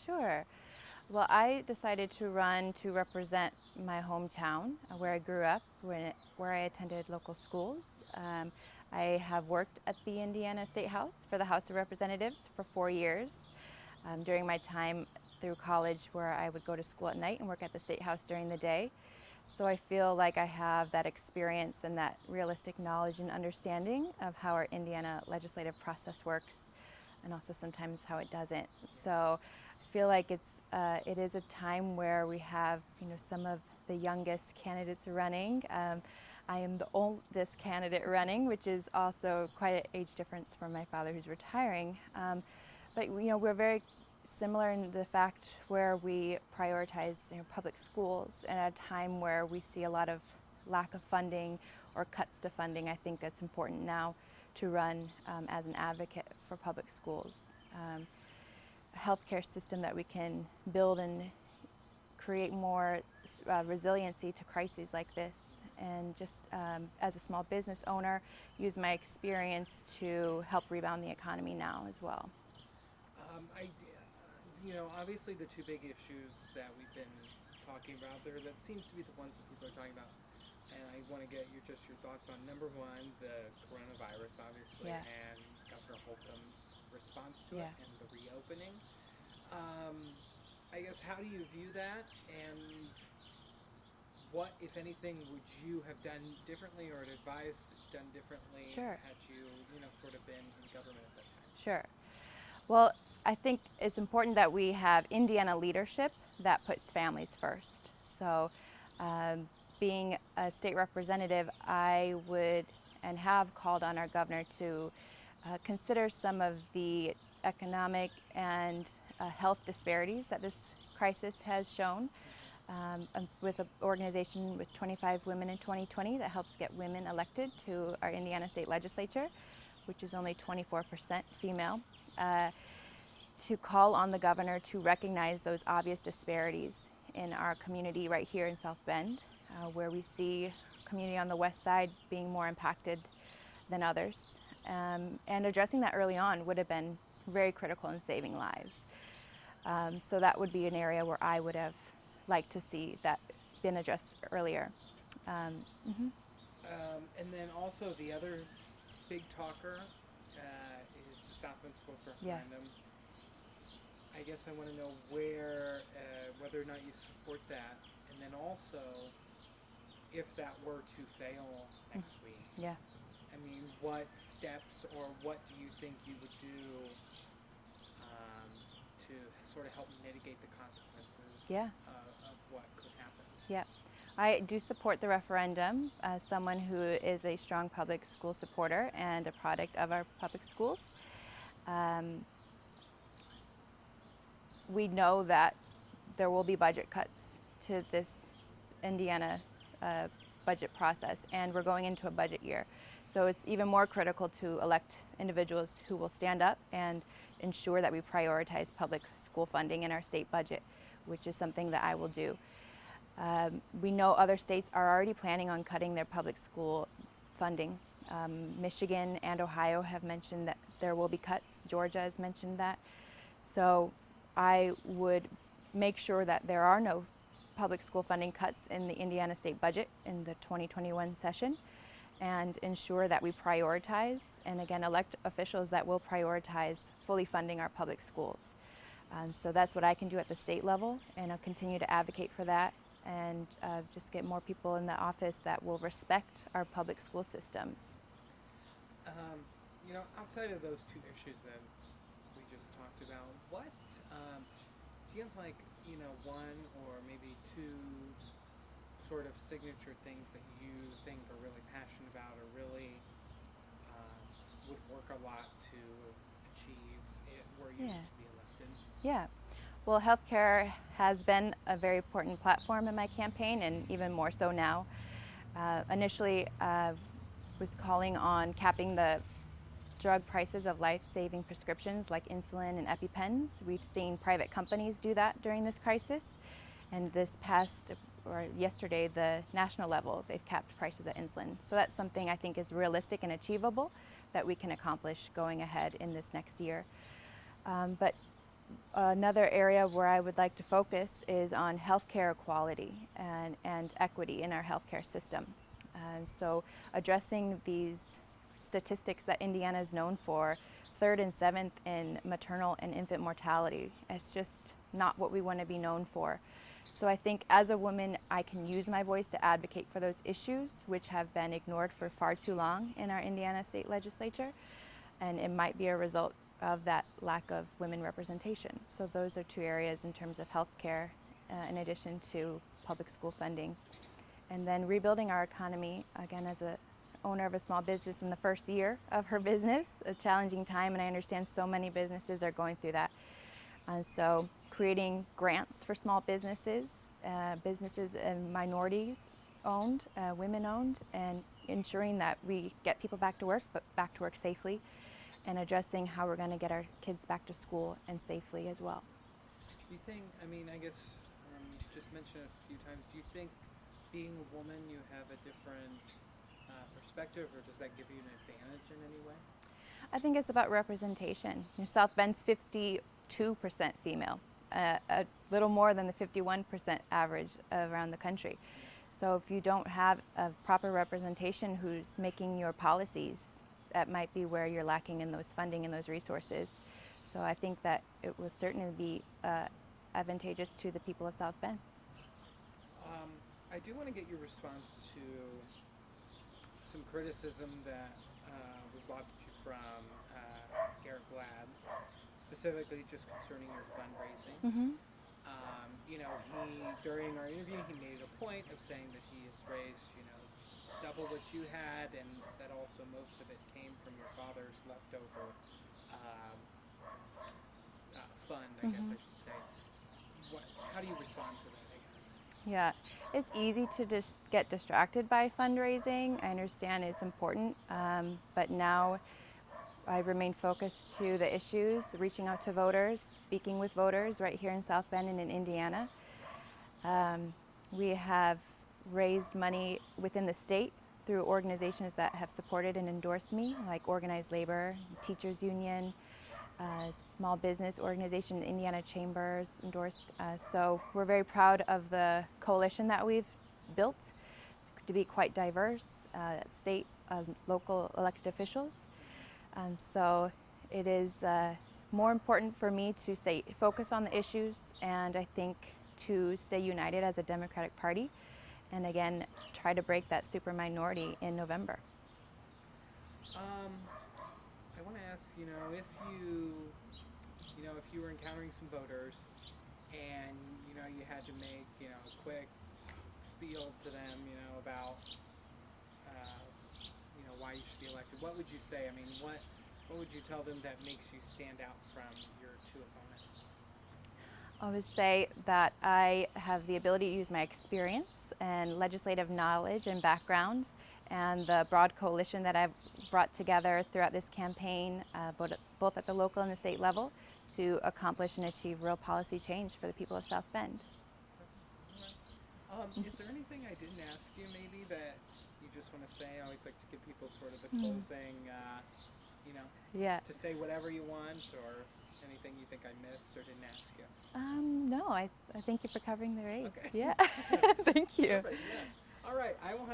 Sure. Well, I decided to run to represent my hometown, where I grew up, where I attended local schools. I have worked at the Indiana State House for the House of Representatives for 4 years during my time through college, where I would go to school at night and work at the State House during the day. So I feel like I have that experience and that realistic knowledge and understanding of how our Indiana legislative process works, and also sometimes how it doesn't. So I feel like it is a time where we have some of the youngest candidates running. I am the oldest candidate running, which is also quite an age difference from my father, who's retiring. But we're very similar in the fact where we prioritize public schools, and at a time where we see a lot of lack of funding or cuts to funding. I think that's important now to run as an advocate for public schools. A healthcare system that we can build and create more resiliency to crises like this, and just as a small business owner, use my experience to help rebound the economy now as well. Obviously the two big issues that we've been talking about there, that seems to be the ones that people are talking about, and I want to get your thoughts on number one, the coronavirus, obviously, Yeah. and Governor Holcomb's response to it Yeah. and the reopening. Um, I guess, how do you view that, and what, if anything, would you have done differently or advised done differently Sure. had you, sort of been in government at that time? Sure. Well, I think it's important that we have Indiana leadership that puts families first. So, being a state representative, I would and have called on our governor to consider some of the economic and health disparities that this crisis has shown. With an organization with 25 women in 2020 that helps get women elected to our Indiana state legislature, which is only 24% female. To call on the governor to recognize those obvious disparities in our community right here in South Bend, where we see community on the west side being more impacted than others. And addressing that early on would have been very critical in saving lives. So that would be an area where I would have liked to see that been addressed earlier. Mm-hmm. And then also the other big talker is the South Bend Schools Yeah. referendum. I guess I want to know whether or not you support that, and then also, if that were to fail next week, Yeah. I mean, what steps or what do you think you would do to sort of help mitigate the consequences Yeah. of what could happen? Yeah. I do support the referendum as someone who is a strong public school supporter and a product of our public schools. We know that there will be budget cuts to this Indiana budget process, and we're going into a budget year. So it's even more critical to elect individuals who will stand up and ensure that we prioritize public school funding in our state budget, which is something that I will do. We know other states are already planning on cutting their public school funding. Michigan and Ohio have mentioned that there will be cuts. Georgia has mentioned that. So I would make sure that there are no public school funding cuts in the Indiana state budget in the 2021 session, and ensure that we prioritize and again elect officials that will prioritize fully funding our public schools. So that's what I can do at the state level, and I'll continue to advocate for that, and just get more people in the office that will respect our public school systems. Outside of those two issues that we just talked about, what do you have, like, one or maybe two sort of signature things that you think are really passionate about, or really would work a lot to achieve it were you Yeah. to be elected? Yeah. Well, healthcare has been a very important platform in my campaign, and even more so now. Initially, was calling on capping the drug prices of life-saving prescriptions like insulin and EpiPens. We've seen private companies do that during this crisis, and yesterday, the national level, they've capped prices of insulin. So that's something I think is realistic and achievable that we can accomplish going ahead in this next year. But Another area where I would like to focus is on healthcare equality and equity in our healthcare system. So addressing these statistics that Indiana is known for, third and seventh in maternal and infant mortality. It's just not what we want to be known for. So I think as a woman, I can use my voice to advocate for those issues, which have been ignored for far too long in our Indiana state legislature. And it might be a result of that lack of women representation. So those are two areas in terms of healthcare, in addition to public school funding. And then rebuilding our economy, again, as a owner of a small business in the first year of her business, a challenging time, and I understand so many businesses are going through that. So creating grants for small businesses, businesses and minorities owned, women owned, and ensuring that we get people back to work, but back to work safely, and addressing how we're going to get our kids back to school and safely as well. Do you think, I mean, I guess just mentioned a few times, do you think being a woman you have a different perspective, or does that give you an advantage in any way? I think it's about representation. South Bend's 52% female, a little more than the 51% average around the country. So if you don't have a proper representation who's making your policies, that might be where you're lacking in those funding and those resources. So I think that it will certainly be advantageous to the people of South Bend. I do want to get your response to some criticism that was lobbed at you from Garrett Glad, specifically just concerning your fundraising. Mm-hmm. He during our interview he made a point of saying that he has raised double what you had, and that also most of it came from your father's leftover fund, I guess I should say. How do you respond to that, I guess? Yeah, it's easy to just get distracted by fundraising. I understand it's important, but now I remain focused to the issues, reaching out to voters, speaking with voters right here in South Bend and in Indiana. We have raised money within the state through organizations that have supported and endorsed me, like Organized Labor, Teachers Union, small business organization, the Indiana Chambers endorsed. So we're very proud of the coalition that we've built to be quite diverse, state, local elected officials. So it is more important for me to stay focused on the issues, and I think to stay united as a Democratic Party, and again, try to break that super minority in November. I want to ask, if you were encountering some voters and, you had to make, a quick spiel to them, about, why you should be elected, what would you say? I mean, what would you tell them that makes you stand out from your two opponents? I would say that I have the ability to use my experience and legislative knowledge and background and the broad coalition that I've brought together throughout this campaign, both at the local and the state level, to accomplish and achieve real policy change for the people of South Bend. Is there anything I didn't ask you maybe that you just want to say? I always like to give people sort of the closing, to say whatever you want, or anything you think I missed or didn't ask you. No, I thank you for covering the race. Okay. Yeah, thank you. Perfect, yeah. All right, I will have